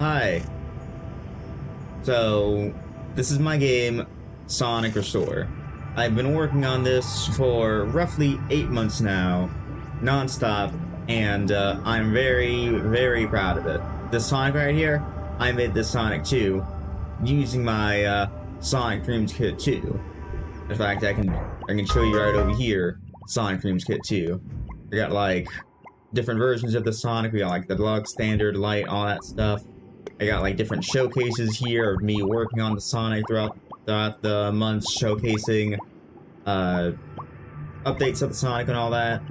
Hi. So, this is my game, Sonic Restore. I've been working on this for roughly 8 months now, non-stop, and I'm very, very proud of it. This Sonic right here, I made this Sonic 2 using my Sonic Dreams Kit 2. In fact, I can show you right over here, Sonic Dreams Kit 2. I got like different versions of the Sonic. We got like the deluxe, standard, light, all that stuff. I got like different showcases here of me working on the Sonic throughout the months, showcasing updates of the Sonic and all that.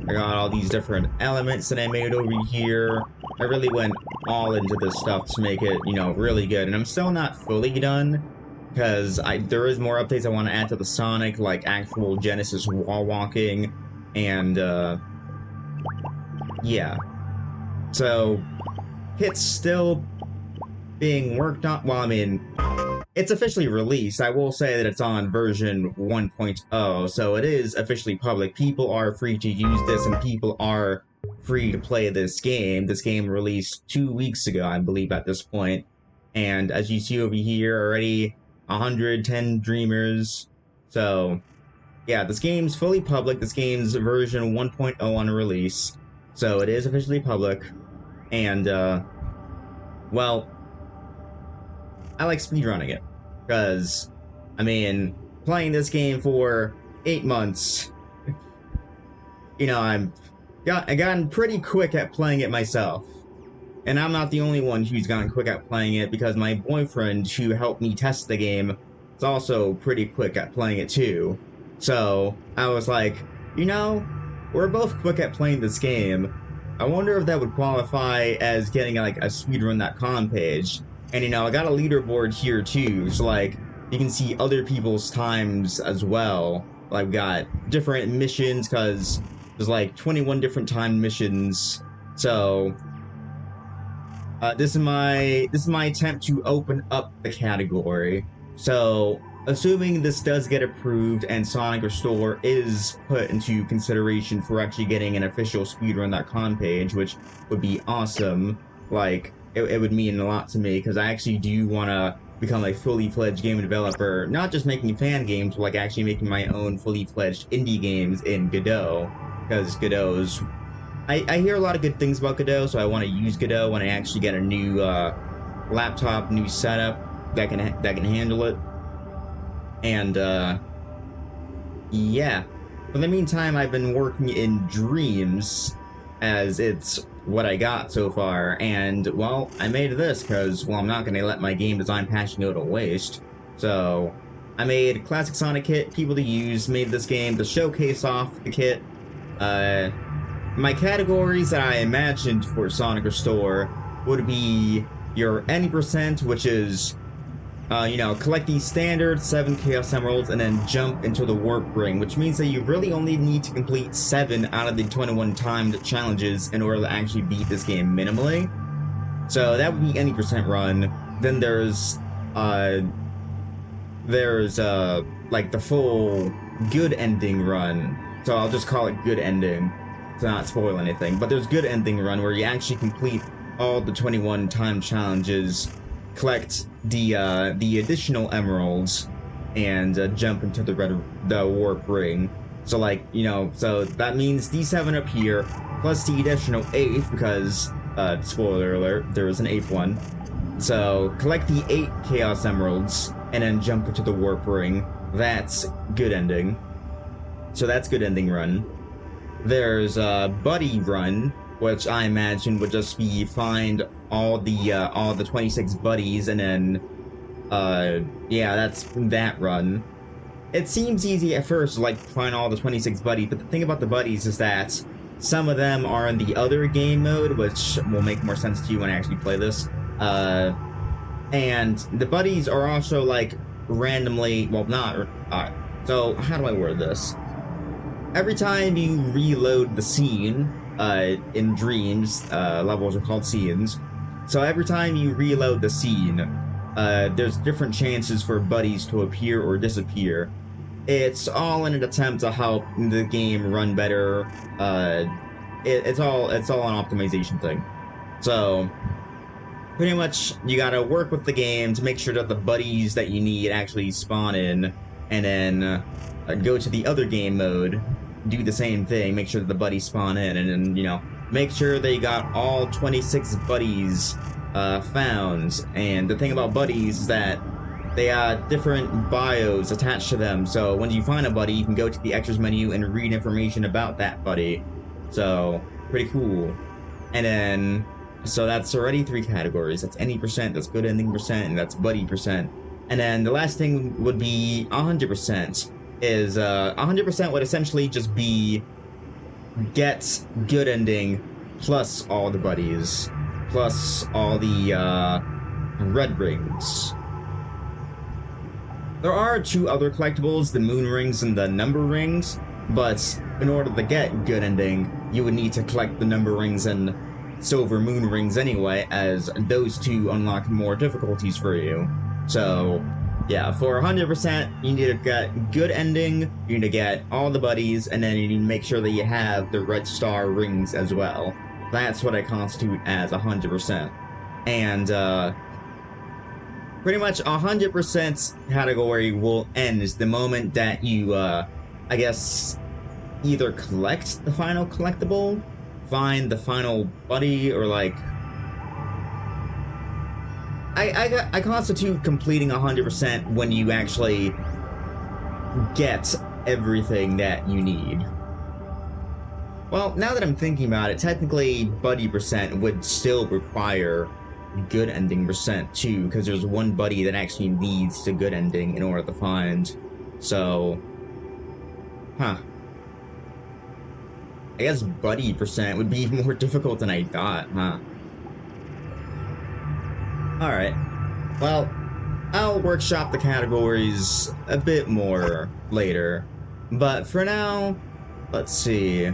I got all these different elements that I made over here. I really went all into this stuff to make it, really good. And I'm still not fully done, because there is more updates I want to add to the Sonic, like actual Genesis wall walking, and yeah. So, it's still being worked on. Well, I mean, it's officially released. I will say that it's on version 1.0, so it is officially public. People are free to use this, and people are free to play this game. This game released 2 weeks ago, I believe, at this point. And as you see over here, already 110 Dreamers. So, yeah, this game's fully public. This game's version 1.0 on release. So it is officially public. And, well, I like speedrunning it, because, I mean, playing this game for 8 months, I've gotten pretty quick at playing it myself. And I'm not the only one who's gotten quick at playing it, because my boyfriend, who helped me test the game, is also pretty quick at playing it too. So, I was like, we're both quick at playing this game. I wonder if that would qualify as getting like a speedrun.com page. And I got a leaderboard here too, so like you can see other people's times as well. Like, I've got different missions, because there's like 21 different timed missions. So this is my attempt to open up the category. So, assuming this does get approved and Sonic Restore is put into consideration for actually getting an official speedrun.com page, which would be awesome. Like, it would mean a lot to me, because I actually do want to become a fully fledged game developer, not just making fan games, but like actually making my own fully fledged indie games in Godot, because Godot's... I hear a lot of good things about Godot, so I want to use Godot when I actually get a new laptop, new setup that can handle it. And yeah. For the meantime, I've been working in Dreams, as it's what I got so far, and, well, I made this because, well, I'm not going to let my game design passion go to waste. So, I made Classic Sonic Kit, people to use, made this game to showcase off the kit. My categories that I imagined for Sonic Restore would be your Any %, which is, collect these standard 7 Chaos Emeralds and then jump into the Warp Ring, which means that you really only need to complete 7 out of the 21 timed challenges in order to actually beat this game minimally. So that would be Any % run. Then there's like the full Good Ending run. So I'll just call it Good Ending to not spoil anything. But there's Good Ending run, where you actually complete all the 21 timed challenges, collect the additional emeralds, and jump into the Warp Ring. So like, so that means these 7 up here, plus the additional 8th, because, spoiler alert, there is an 8th one. So, collect the 8 Chaos Emeralds, and then jump into the Warp Ring. That's Good Ending. So that's Good Ending run. There's Buddy run, which I imagine would just be find all the 26 buddies, and then yeah, that's that run. It seems easy at first to like find all the 26 buddies, but the thing about the buddies is that some of them are in the other game mode, which will make more sense to you when I actually play this. And the buddies are also like randomly, well, not so how do I word this? Every time you reload the scene, in Dreams, levels are called scenes. So every time you reload the scene, there's different chances for buddies to appear or disappear. It's all in an attempt to help the game run better. It's all an optimization thing. So, pretty much you gotta work with the game to make sure that the buddies that you need actually spawn in, and then go to the other game mode, do the same thing, make sure that the buddies spawn in, and then, you know, make sure they got all 26 buddies found. And the thing about buddies is that they got different bios attached to them, so when you find a buddy, you can go to the extras menu and read information about that buddy. So, pretty cool. And then, so that's already 3 categories. That's any percent, that's good ending percent, and that's buddy percent. And then the last thing would be 100%. Is 100% would essentially just be get good ending plus all the buddies, plus all the red rings. There are 2 other collectibles, the moon rings and the number rings, but in order to get good ending, you would need to collect the number rings and silver moon rings anyway, as those 2 unlock more difficulties for you. So, yeah, for 100%, you need to get good ending, you need to get all the buddies, and then you need to make sure that you have the red star rings as well. That's what I constitute as 100%. And, pretty much 100% category will end the moment that you, I guess, either collect the final collectible, find the final buddy, or like... I constitute completing 100% when you actually get everything that you need. Well, now that I'm thinking about it, technically buddy percent would still require good ending percent too, because there's one buddy that actually needs the good ending in order to find. So, I guess buddy percent would be more difficult than I thought, huh? Alright. Well, I'll workshop the categories a bit more later. But for now, let's see.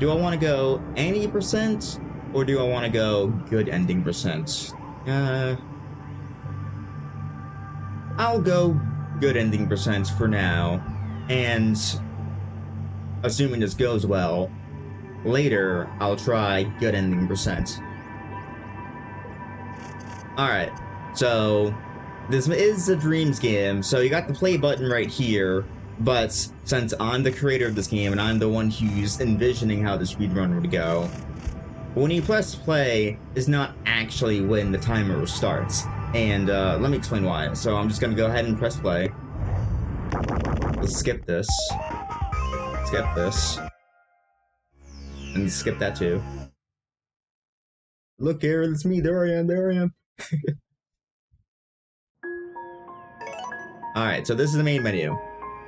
Do I want to go any percent? Or do I want to go good ending percent? I'll go good ending percent for now. And assuming this goes well, later I'll try good ending percent. Alright, so this is a Dreams game, so you got the play button right here, but since I'm the creator of this game and I'm the one who's envisioning how the speedrun would go, when you press play is not actually when the timer starts. And let me explain why. So I'm just gonna go ahead and press play. Let's skip this. Skip this. And skip that too. Look, Aaron, it's me. There I am. Alright, so this is the main menu.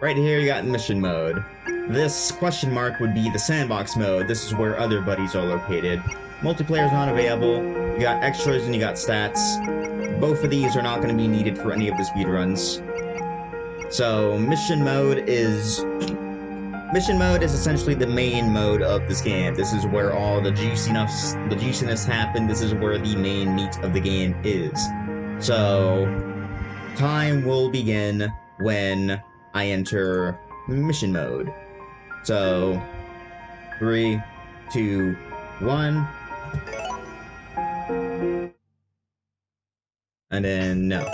Right here you got mission mode. This question mark would be the sandbox mode. This is where other buddies are located. Multiplayer is not available. You got extras and you got stats. Both of these are not going to be needed for any of the speedruns. So mission mode is essentially the main mode of this game. This is where all the juiciness happens. This is where the main meat of the game is. So time will begin when I enter mission mode. So 3, 2, 1. And then no.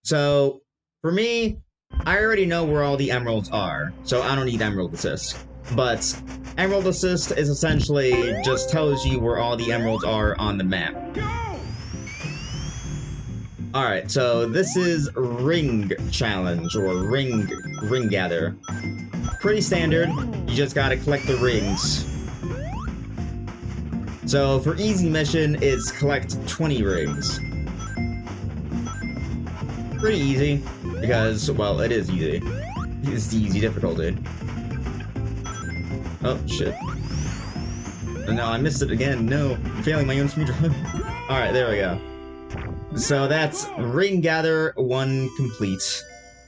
So for me, I already know where all the emeralds are, so I don't need Emerald Assist. But Emerald Assist is essentially just tells you where all the emeralds are on the map. Alright, so this is Ring Challenge, or Ring Gather. Pretty standard, you just gotta collect the rings. So for easy mission, it's collect 20 rings. Pretty easy, because, well, it is easy. It's the easy difficulty. Oh, shit. No, I missed it again. No, I'm failing my own speedrun. Alright, there we go. So that's Ring Gather 1 complete.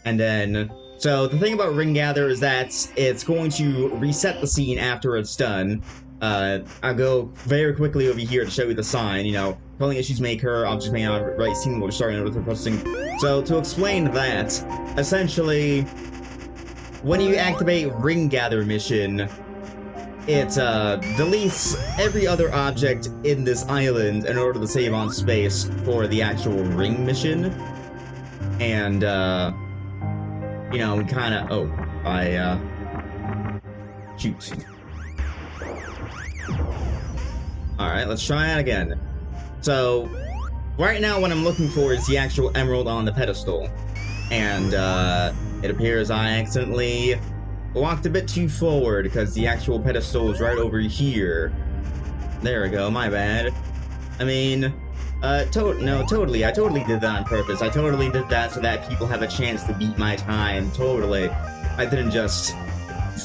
And then, so the thing about Ring Gather is that it's going to reset the scene after it's done. I'll go very quickly over here to show you the sign, you know, polling issues may occur, objects may not right scene will be starting with the processing. So to explain that, essentially, when you activate Ring Gather mission, it deletes every other object in this island in order to save on space for the actual ring mission. And, you know, kind of... Oh, shoot. Alright, let's try it again. So, right now what I'm looking for is the actual emerald on the pedestal. And, it appears I accidentally walked a bit too forward because the actual pedestal is right over here. There we go, my bad. I mean, totally, I totally did that on purpose. I totally did that so that people have a chance to beat my time, totally. I didn't just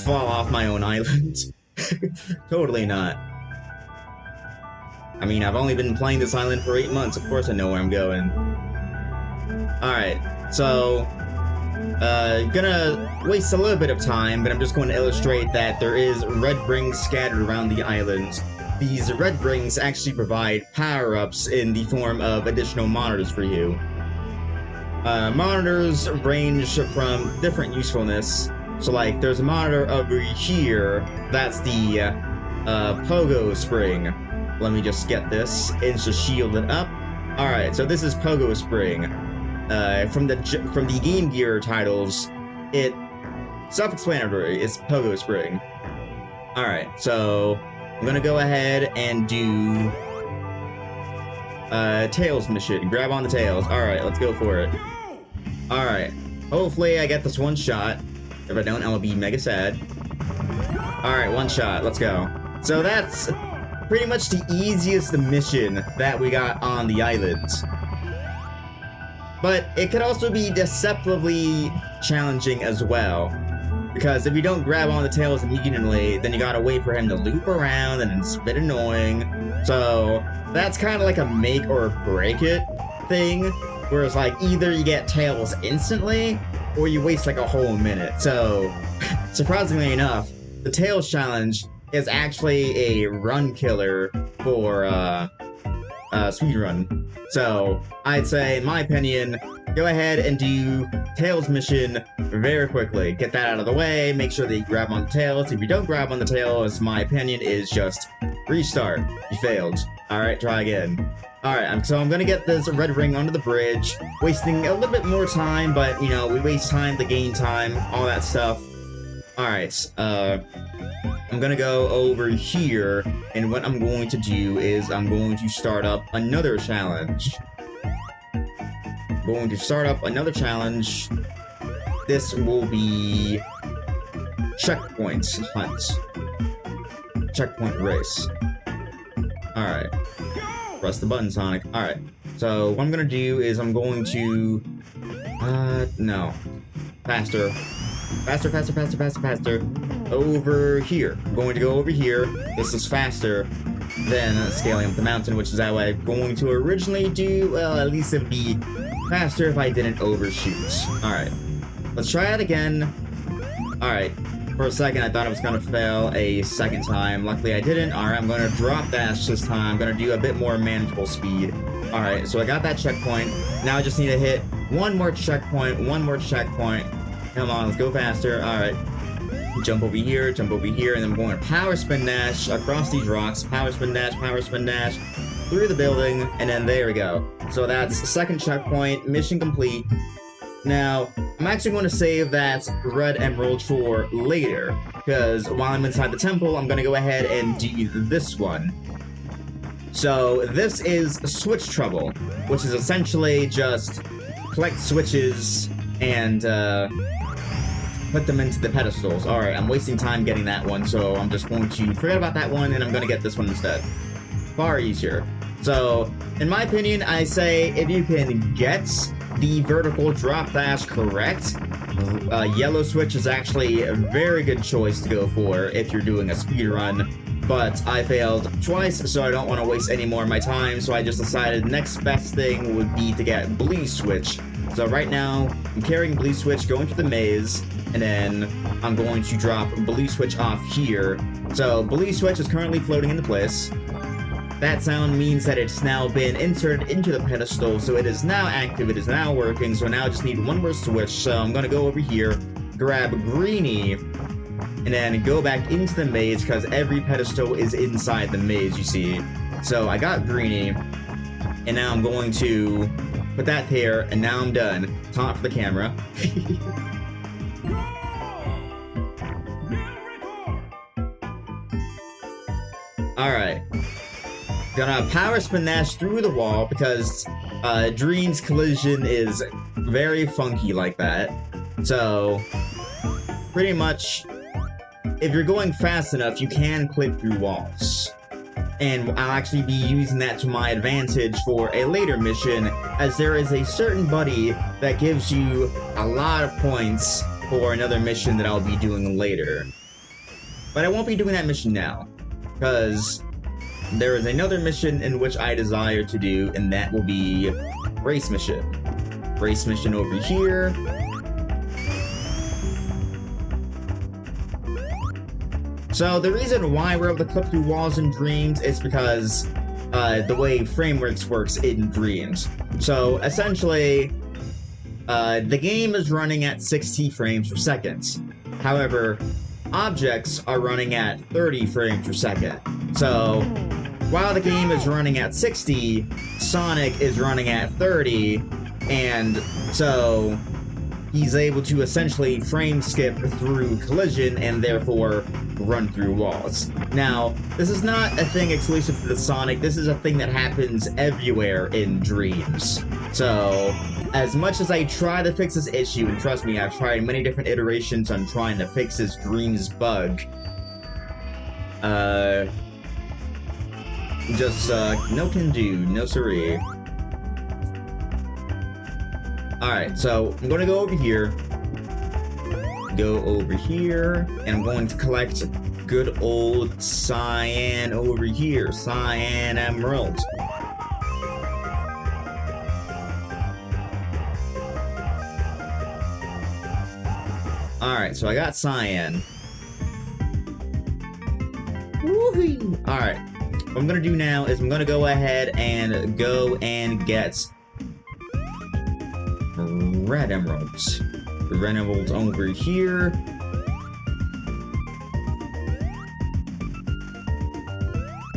fall off my own island. Totally not. I mean, I've only been playing this island for 8 months, of course I know where I'm going. Alright, so... gonna waste a little bit of time, but I'm just going to illustrate that there is red rings scattered around the island. These red rings actually provide power-ups in the form of additional monitors for you. Monitors range from different usefulness. So, like, there's a monitor over here. That's the pogo spring. Let me just get this. It's just shielded up. Alright, so this is pogo spring. From the Game Gear titles, it's self-explanatory. It's pogo spring. Alright, so I'm gonna go ahead and do Tails mission. Grab on the tails. Alright, let's go for it. Alright. Hopefully I get this one shot. If I don't, I'll be mega sad. Alright, one shot. Let's go. So that's pretty much the easiest mission that we got on the island. But it could also be deceptively challenging as well. Because if you don't grab on the tails immediately, then you gotta wait for him to loop around, and it's a bit annoying. So that's kind of like a make or break it thing. Whereas, like, either you get tails instantly, or you waste like a whole minute. So, surprisingly enough, the tails challenge is actually a run killer for speedrun. So, I'd say, in my opinion, go ahead and do tails mission very quickly. Get that out of the way, make sure that you grab on the tails. If you don't grab on the tails, my opinion is just restart. You failed. Alright, try again. Alright, so I'm gonna get this red ring onto the bridge, wasting a little bit more time, but, you know, we waste time to gain time, all that stuff. Alright, I'm gonna go over here, and what I'm going to do is I'm going to start up another challenge. This will be checkpoint hunt. Checkpoint race. Alright. Press the button, Sonic. Alright. So, what I'm gonna do is I'm going to... no. Faster. Faster. Over here. I'm going to go over here. This is faster than scaling up the mountain, which is how I'm going to originally do. Well, at least it'd be faster if I didn't overshoot. Alright. Let's try it again. Alright. For a second, I thought I was gonna fail a second time. Luckily, I didn't. Alright, I'm gonna drop dash this time. I'm gonna do a bit more manageable speed. Alright, so I got that checkpoint. Now I just need to hit one more checkpoint. Come on, let's go faster. Alright. Jump over here, and then I'm going to power spin dash across these rocks. Power spin dash, through the building, and then there we go. So that's the second checkpoint, mission complete. Now, I'm actually going to save that red emerald for later, because while I'm inside the temple, I'm going to go ahead and do this one. So, this is Switch Trouble, which is essentially just collect switches and put them into the pedestals. Alright, I'm wasting time getting that one, so I'm just going to forget about that one, and I'm going to get this one instead. Far easier. So, in my opinion, I say if you can get the vertical drop dash correct, yellow switch is actually a very good choice to go for if you're doing a speedrun, but I failed twice, so I don't want to waste any more of my time, so I just decided next best thing would be to get blue switch. So right now, I'm carrying blue switch, going to the maze, and then I'm going to drop blue switch off here. So blue switch is currently floating into place. That sound means that it's now been inserted into the pedestal, so it is now active, it is now working, so now I just need one more switch. So I'm gonna go over here, grab Greenie, and then go back into the maze because every pedestal is inside the maze, you see. So I got Greenie, and now I'm going to put that there, and now I'm done. Time for the camera. Alright. Gonna power spin dash through the wall because Dream's collision is very funky like that. So, pretty much, if you're going fast enough, you can clip through walls. And I'll actually be using that to my advantage for a later mission, as there is a certain buddy that gives you a lot of points for another mission that I'll be doing later. But I won't be doing that mission now, because there is another mission in which I desire to do, and that will be race mission. Race mission over here. So the reason why we're able to clip through walls in Dreams is because the way frameworks works in Dreams. So essentially, the game is running at 60 frames per second. However, objects are running at 30 frames per second. So while the game is running at 60, Sonic is running at 30, and so he's able to essentially frame skip through collision and therefore run through walls. Now, this is not a thing exclusive to the Sonic, this is a thing that happens everywhere in Dreams. So, as much as I try to fix this issue, and trust me, I've tried many different iterations on trying to fix this Dreams bug, no can do, no siree. Alright, so I'm gonna go over here, and I'm going to collect good old cyan over here, cyan emerald. Alright, so I got cyan. Woohoo! Alright, what I'm gonna do now is I'm gonna go ahead and get red emeralds. The red emeralds over here.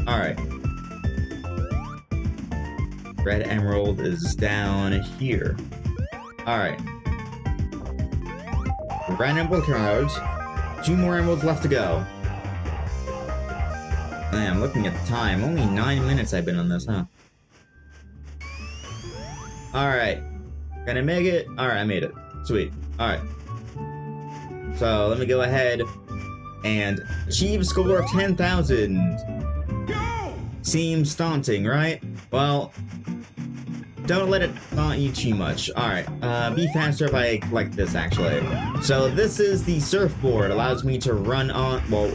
Alright. Red emerald is down here. Alright. Red emerald cards. 2 more emeralds left to go. Man, I'm looking at the time. Only 9 minutes I've been on this, huh? Alright. Can I make it? Alright, I made it. Sweet. Alright. So, let me go ahead and achieve a score of 10,000. Seems daunting, right? Well, don't let it daunt you too much. Alright, be faster if I collect this, actually. So, this is the surfboard. Allows me to run on, well,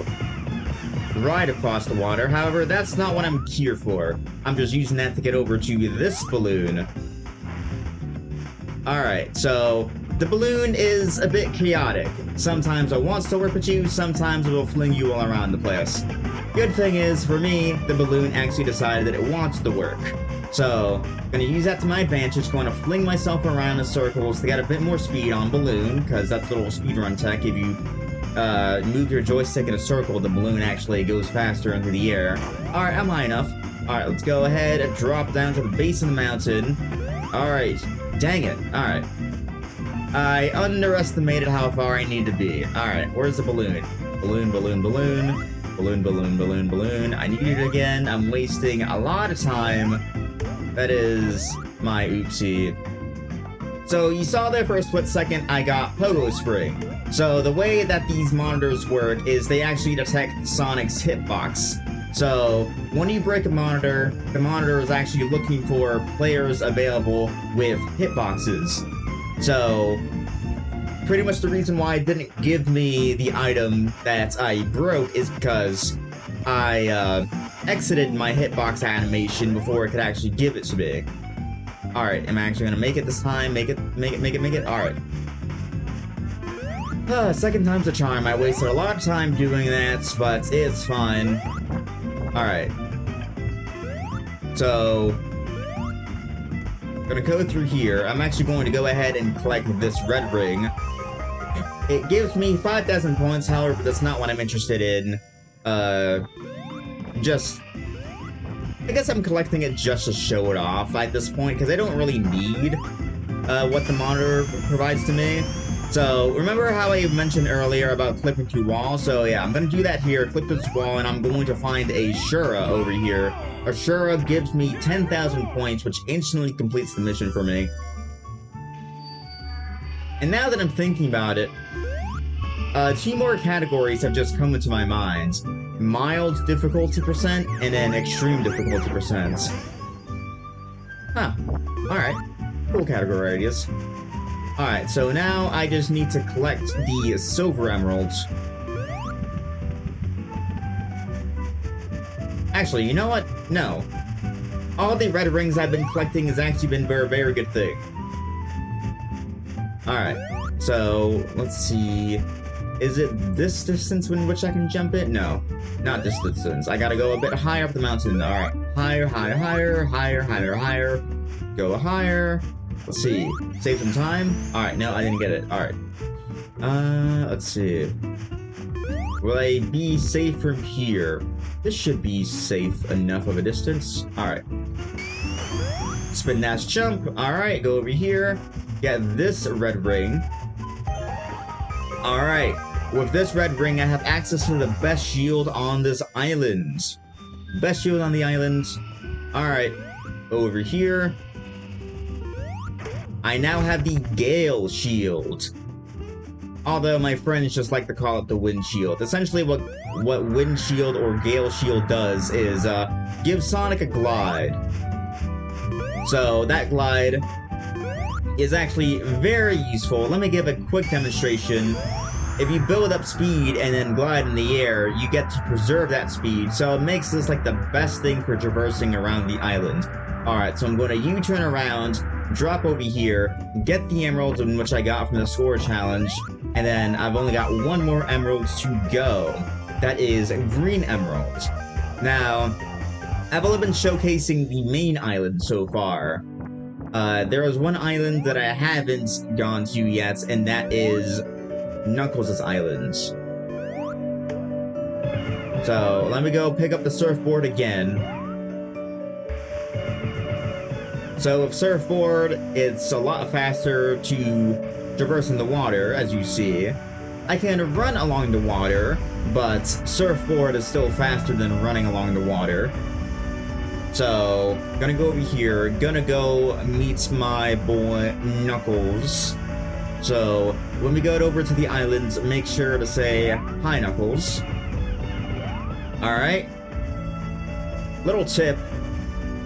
ride across the water. However, that's not what I'm here for. I'm just using that to get over to this balloon. Alright, so the balloon is a bit chaotic. Sometimes it wants to work with you, sometimes it will fling you all around the place. Good thing is, for me, the balloon actually decided that it wants to work. So, I'm going to use that to my advantage, going to fling myself around in circles to get a bit more speed on balloon, because that's the little speedrun tech. If you move your joystick in a circle, the balloon actually goes faster into the air. Alright, I'm high enough. Alright, let's go ahead and drop down to the base of the mountain. Alright. Dang it. Alright. I underestimated how far I need to be. Alright, where's the balloon? Balloon, balloon, balloon. Balloon, balloon, balloon, balloon. I need it again. I'm wasting a lot of time. That is my oopsie. So you saw there for a split second, I got Pogo Spring. So the way that these monitors work is they actually detect Sonic's hitbox. So, when you break a monitor, the monitor is actually looking for players available with hitboxes. So, pretty much the reason why it didn't give me the item that I broke is because I exited my hitbox animation before it could actually give it to me. Alright, am I actually gonna make it this time? Make it. Alright. Second time's a charm. I wasted a lot of time doing that, but it's fine. Alright. So, I'm gonna go through here. I'm actually going to go ahead and collect this red ring. It gives me 5,000 points, however, that's not what I'm interested in. Just... I guess I'm collecting it just to show it off at this point, because I don't really need what the monitor provides to me. So, remember how I mentioned earlier about clipping through walls? So yeah, I'm gonna do that here, clip this wall, and I'm going to find a Shura over here. A Shura gives me 10,000 points, which instantly completes the mission for me. And now that I'm thinking about it, 2 more categories have just come into my mind. Mild difficulty percent, and then extreme difficulty percent. Huh. Alright. Cool category ideas. Alright, so now I just need to collect the silver emeralds. Actually, you know what? No. All the red rings I've been collecting has actually been a very good thing. Alright, so let's see. Is it this distance in which I can jump it? No, not this distance. I gotta go a bit higher up the mountain. Alright, higher, higher, higher, higher, higher, higher. Go higher. Let's see. Save some time. Alright, no, I didn't get it. Alright. Let's see. Will I be safe from here? This should be safe enough of a distance. Alright. Spin dash jump. Alright, go over here. Get this red ring. Alright. With this red ring, I have access to the best shield on this island. Best shield on the island. Alright. Over here. I now have the Gale Shield. Although my friends just like to call it the Wind Shield. Essentially what Wind Shield or Gale Shield does is give Sonic a glide. So that glide is actually very useful. Let me give a quick demonstration. If you build up speed and then glide in the air, you get to preserve that speed. So it makes this like the best thing for traversing around the island. Alright, so I'm going to U-turn around, drop over here, get the emeralds in which I got from the score challenge, and then I've only got 1 more emerald to go. That is green emerald. Now, I've only been showcasing the main island so far. There is one island that I haven't gone to yet, and that is Knuckles' island. So, let me go pick up the surfboard again. So with surfboard, it's a lot faster to traverse in the water, as you see. I can run along the water, but surfboard is still faster than running along the water. So, gonna go over here, gonna go meet my boy Knuckles. So, when we go over to the islands, make sure to say, "Hi, Knuckles." Alright. Little tip.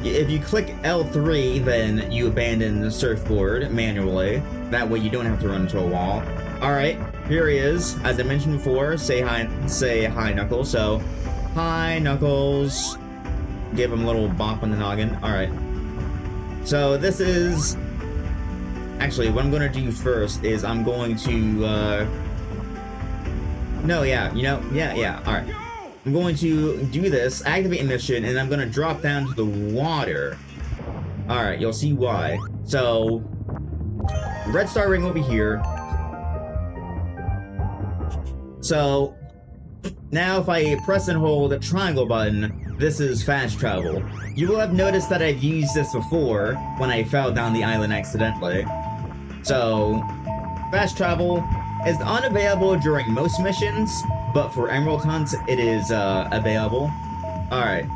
If you click L3, then you abandon the surfboard manually. That way you don't have to run into a wall. Alright, here he is. As I mentioned before, say hi, Knuckles. So, hi, Knuckles. Give him a little bop on the noggin. Alright. So, this is... Actually, what I'm going to do first is I'm going to, alright. I'm going to do this, activate a mission, and I'm going to drop down to the water. Alright, you'll see why. So, red star ring over here. So, now if I press and hold the triangle button, this is fast travel. You will have noticed that I've used this before when I fell down the island accidentally. So, fast travel is unavailable during most missions, but for Emerald Hunt, it is available. Alright.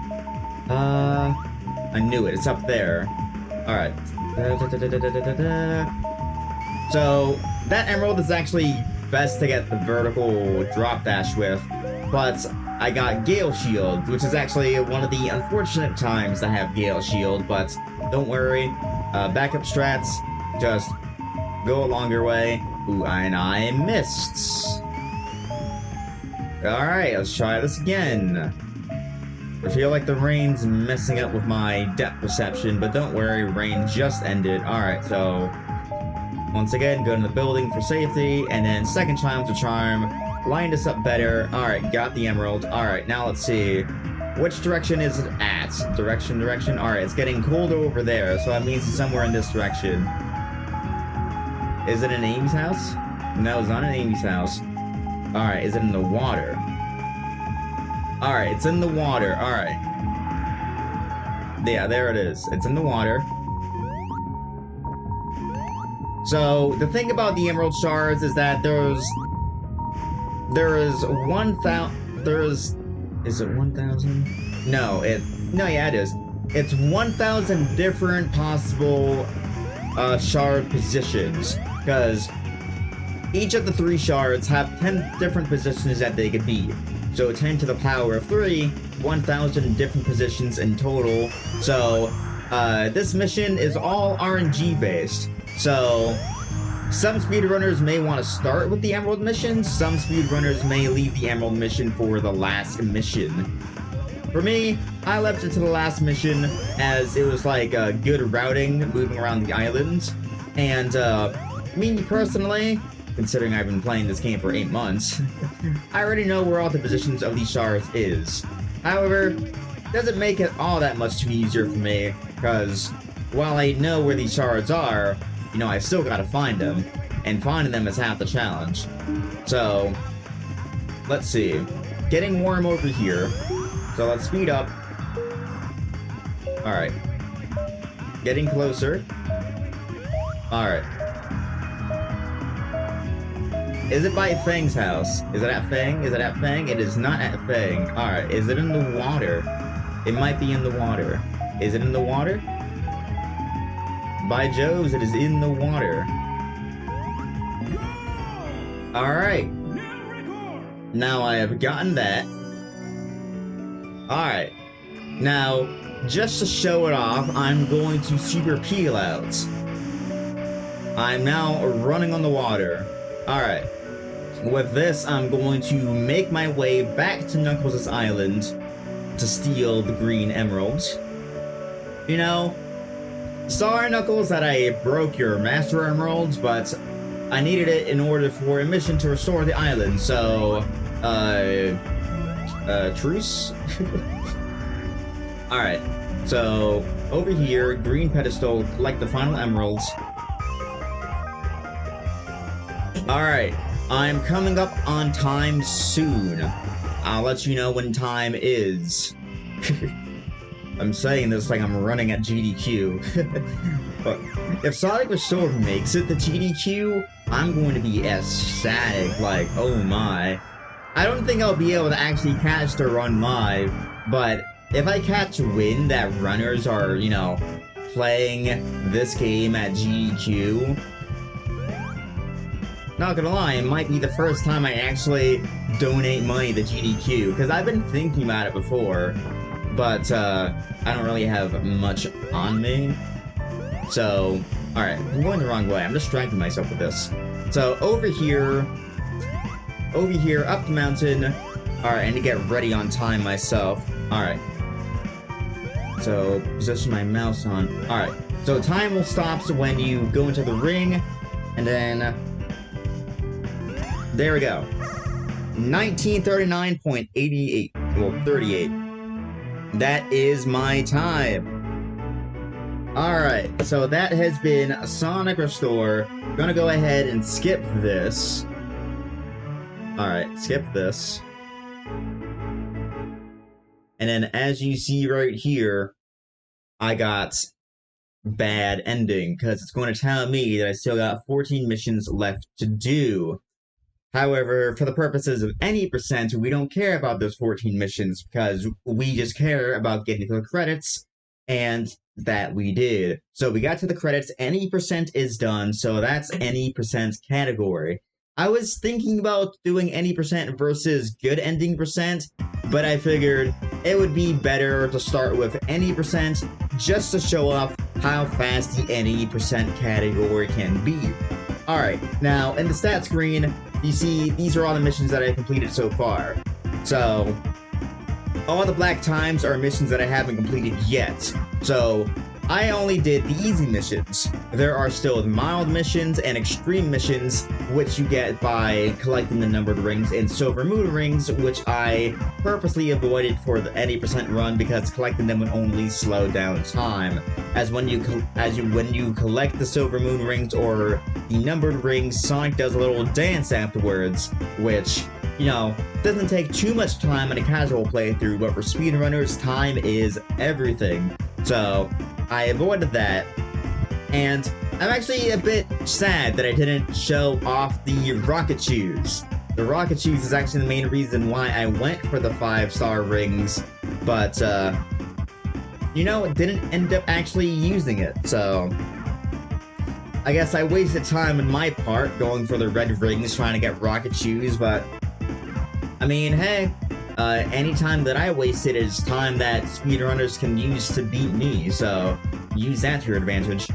I knew it. It's up there. Alright. So, that emerald is actually best to get the vertical drop dash with, but I got Gale Shield, which is actually one of the unfortunate times I have Gale Shield, but don't worry. Backup strats, just go along your way. Ooh, and I missed. Alright, let's try this again. I feel like the rain's messing up with my depth perception, but don't worry, rain just ended. Alright, so once again, go to the building for safety, and then second time's a charm. Line this up better. Alright, got the emerald. Alright, now let's see. Which direction is it at? Direction. Alright, it's getting colder over there, so that means it's somewhere in this direction. Is it in Amy's house? No, it's not in Amy's house. Alright, is it in the water? Alright, it's in the water. Alright. Yeah, there it is. It's in the water. So, the thing about the emerald shards is that is it 1,000? No, yeah, it is. It's 1,000 different possible shard positions, because each of the 3 shards have 10 different positions that they could be. So 10 to the power of 3, 1,000 different positions in total. So this mission is all RNG based. So some speedrunners may want to start with the Emerald mission, some speedrunners may leave the Emerald mission for the last mission. For me, I left it to the last mission as it was like good routing, moving around the islands. And me personally, considering I've been playing this game for 8 months, I already know where all the positions of these shards is. However, it doesn't make it all that much easier for me, because while I know where these shards are, you know, I still gotta find them, and finding them is half the challenge. So, let's see. Getting warm over here, so let's speed up. Alright. Getting closer. Alright. Is it by Fang's house? Is it at Fang? Is it at Fang? It is not at Fang. Alright, is it in the water? It might be in the water. Is it in the water? By Jove's, it is in the water. Alright. Now I have gotten that. Alright. Now, just to show it off, I'm going to super peel out. I'm now running on the water. Alright. With this, I'm going to make my way back to Knuckles' island to steal the green emeralds. You know, sorry Knuckles that I broke your Master Emeralds, but I needed it in order for a mission to restore the island, so, truce? Alright, so, over here, green pedestal, collect the final emeralds. Alright, I'm coming up on time soon. I'll let you know when time is. I'm saying this like I'm running at GDQ. But if Sonic Restore makes it to GDQ, I'm going to be ecstatic, like, oh my. I don't think I'll be able to actually catch the run live, but if I catch wind that runners are, you know, playing this game at GDQ, not gonna lie, it might be the first time I actually donate money to GDQ, because I've been thinking about it before, but I don't really have much on me. So, alright, I'm going the wrong way. I'm distracting myself with this. So, over here, up the mountain. Alright, I need to get ready on time myself. Alright. So, position my mouse on. Alright, so time will stop when you go into the ring, and then there we go. 1939.88. Well, 38. That is my time. Alright, so that has been Sonic Restore. I'm gonna go ahead and skip this. Alright, skip this. And then as you see right here, I got bad ending, because it's going to tell me that I still got 14 missions left to do. However, for the purposes of any percent, we don't care about those 14 missions, because we just care about getting to the credits, and that we did. So we got to the credits, any percent is done, so that's any percent category. I was thinking about doing any percent versus good ending percent, but I figured it would be better to start with any percent, just to show off how fast the any percent category can be. Alright, now in the stat screen, you see these are all the missions that I completed so far. So, all the black times are missions that I haven't completed yet. So, I only did the easy missions. There are still mild missions and extreme missions, which you get by collecting the numbered rings and silver moon rings, which I purposely avoided for the 80% run because collecting them would only slow down time. As when you collect the silver moon rings or the numbered rings, Sonic does a little dance afterwards, which, you know, doesn't take too much time in a casual playthrough, but for speedrunners, time is everything. So I avoided that, and I'm actually a bit sad that I didn't show off the rocket shoes. The rocket shoes is actually the main reason why I went for the 5-star rings, but, you know, it didn't end up actually using it, so I guess I wasted time on my part going for the red rings trying to get rocket shoes, but I mean, hey, any time that I wasted is time that speedrunners can use to beat me, so use that to your advantage.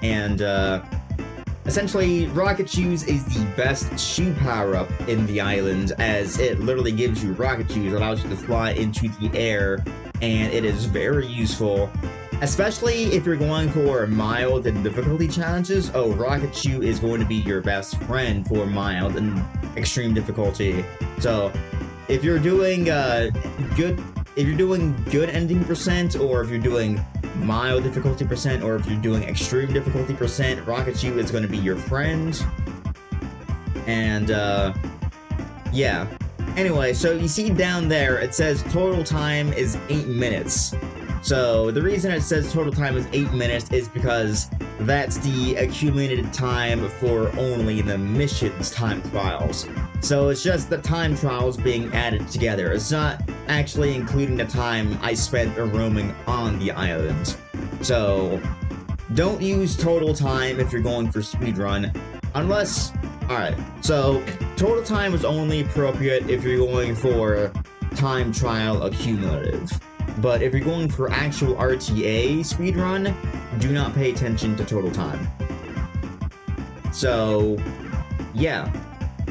And, essentially, Rocket Shoes is the best shoe power-up in the island, as it literally gives you rocket shoes, allows you to fly into the air, and it is very useful. Especially if you're going for mild and difficulty challenges, oh, Rocket Shoe is going to be your best friend for mild and extreme difficulty. So, if you're doing good ending percent, or if you're doing mild difficulty percent, or if you're doing extreme difficulty percent, Rocket Shoe is going to be your friend. And yeah. Anyway, so you see down there it says total time is 8 minutes. So the reason it says total time is 8 minutes is because that's the accumulated time for only the missions time trials. So it's just the time trials being added together. It's not actually including the time I spent roaming on the island. So don't use total time if you're going for speedrun, unless... Alright, so total time is only appropriate if you're going for time trial accumulative. But if you're going for actual RTA speedrun, do not pay attention to total time. So, yeah.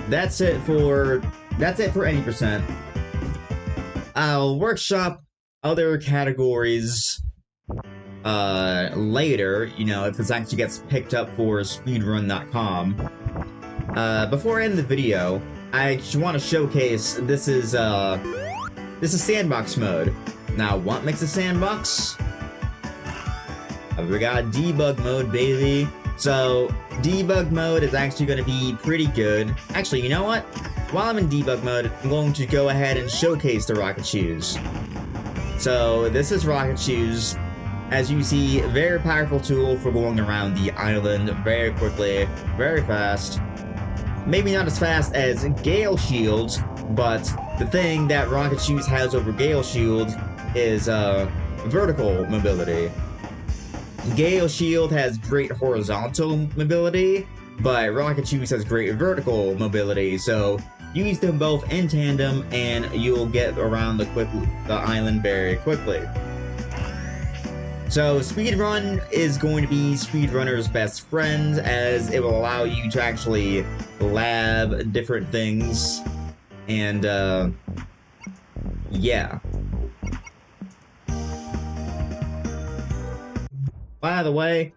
That's it for any percent. I'll workshop other categories later, you know, if this actually gets picked up for speedrun.com. Before I end the video, I just want to showcase this is sandbox mode. Now, what makes a sandbox? We got debug mode, baby. So, debug mode is actually going to be pretty good. Actually, you know what? While I'm in debug mode, I'm going to go ahead and showcase the rocket shoes. So, this is rocket shoes. As you see, very powerful tool for going around the island very quickly, very fast. Maybe not as fast as Gale Shield, but the thing that Rocket Shoes has over Gale Shield is vertical mobility. Gale Shield has great horizontal mobility, but Rocket Shoes has great vertical mobility, so use them both in tandem and you'll get around the island very quickly. So speedrun is going to be speedrunner's best friend, as it will allow you to actually lab different things, and yeah. By the way,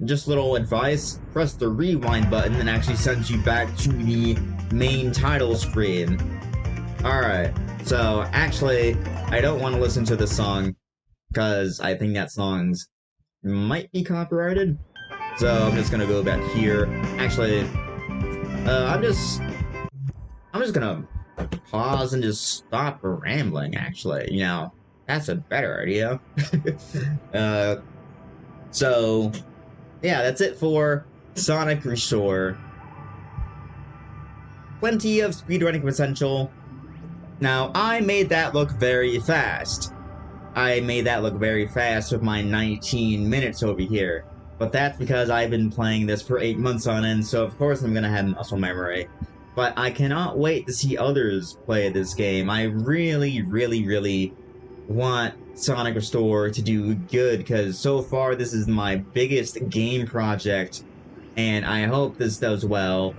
just a little advice, press the rewind button and actually sends you back to the main title screen. Alright, so actually, I don't want to listen to this song, because I think that song's might be copyrighted. So I'm just gonna go back here. Actually, I'm just gonna pause and just stop rambling, actually. You know, that's a better idea. So, yeah, that's it for Sonic Restore. Plenty of speedrunning potential. Now, I made that look very fast. I made that look very fast with my 19 minutes over here. But that's because I've been playing this for 8 months on end, so of course I'm gonna have muscle memory. But I cannot wait to see others play this game. I really, really, really want Sonic Restore to do good, because so far this is my biggest game project, and I hope this does well,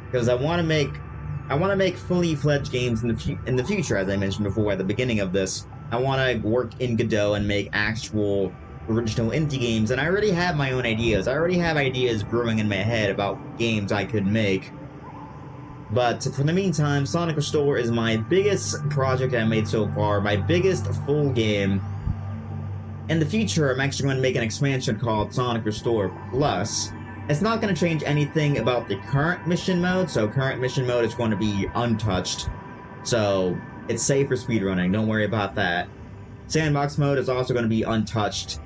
because I want to make fully fledged games in the future, as I mentioned before at the beginning of this. I want to work in Godot and make actual original indie games, and I already have my own ideas. I already have ideas brewing in my head about games I could make. But for the meantime, Sonic Restore is my biggest project I made so far, my biggest full game. In the future, I'm actually going to make an expansion called Sonic Restore Plus. It's not going to change anything about the current mission mode, so current mission mode is going to be untouched. So, it's safe for speedrunning, don't worry about that. Sandbox mode is also going to be untouched.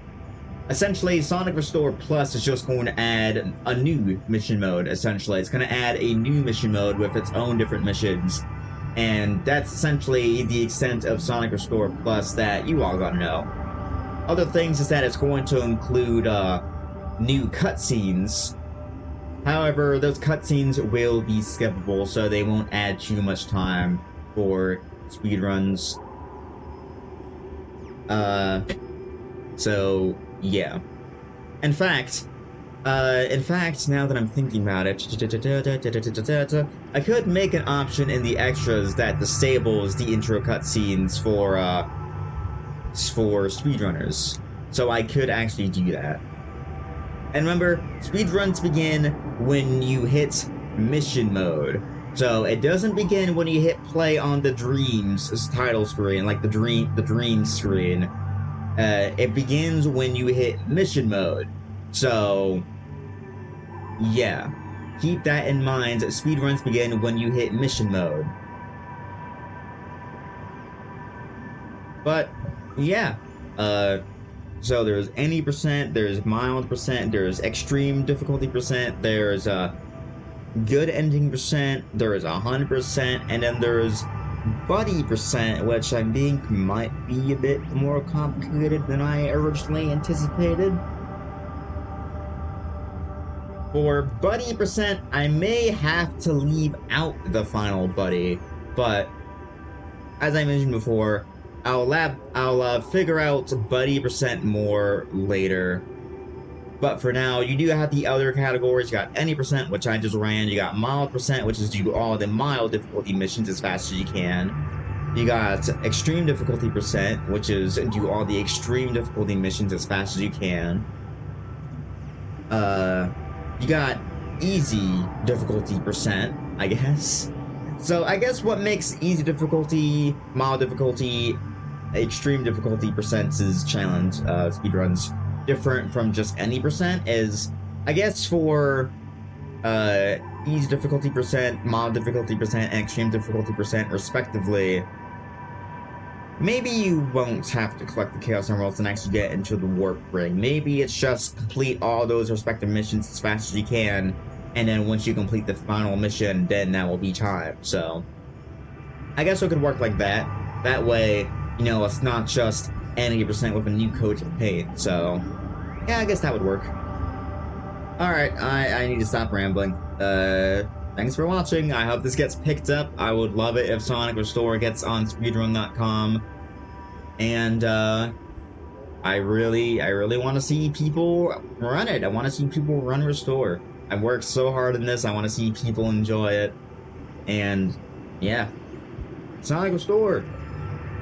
Essentially, Sonic Restore Plus is just going to add a new mission mode, essentially. It's going to add a new mission mode with its own different missions. And that's essentially the extent of Sonic Restore Plus that you all gotta know. Other things is that it's going to include new cutscenes. However, those cutscenes will be skippable, so they won't add too much time for speedruns. So yeah. In fact, now that I'm thinking about it, I could make an option in the extras that disables the intro cutscenes for speedrunners. So I could actually do that. And remember, speedruns begin when you hit mission mode. So it doesn't begin when you hit play on the Dreams title screen, like the dream screen. It begins when you hit mission mode. So, yeah. Keep that in mind. Speedruns begin when you hit mission mode. But, yeah. So there's any percent, there's mild percent, there's extreme difficulty percent, there's good ending percent, there's 100%, and then there's buddy percent, which I think might be a bit more complicated than I originally anticipated. For buddy percent, I may have to leave out the final buddy, but as I mentioned before, I'll figure out buddy percent more later. But for now, you do have the other categories. You got any percent, which I just ran. You got mild percent, which is do all the mild difficulty missions as fast as you can. You got extreme difficulty percent, which is do all the extreme difficulty missions as fast as you can. You got easy difficulty percent, I guess. So I guess what makes easy difficulty, mild difficulty, extreme difficulty percents is challenge speedruns different from just any percent is, I guess for easy difficulty percent, mild difficulty percent, and extreme difficulty percent respectively, maybe you won't have to collect the Chaos Emeralds and actually get into the Warp Ring. Maybe it's just complete all those respective missions as fast as you can, and then once you complete the final mission, then that will be time. So I guess it could work like that. That way, you know, it's not just any percent with a new coat of paint. So yeah, I guess that would work. Alright, I need to stop rambling. Thanks for watching. I hope this gets picked up. I would love it if Sonic Restore gets on speedrun.com. And I really want to see people run it. I want to see people run Restore. I worked so hard in this. I want to see people enjoy it. And yeah, Sonic Restore.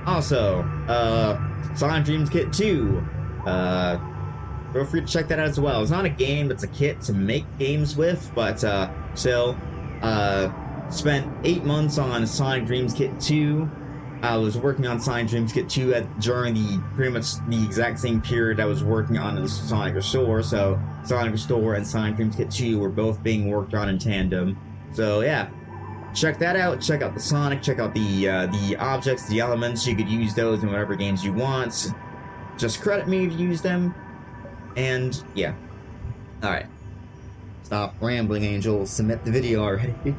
Also, Sonic Dreams Kit 2. Feel free to check that out as well. It's not a game, it's a kit to make games with, but still, spent 8 months on Sonic Dreams Kit 2. I was working on Sonic Dreams Kit 2 during pretty much the exact same period I was working on Sonic Restore, so Sonic Restore and Sonic Dreams Kit 2 were both being worked on in tandem. So yeah, check that out. Check out the Sonic, check out the objects, the elements. You could use those in whatever games you want. Just credit me if you use them. And yeah. Alright. Stop rambling, Angel. Submit the video already.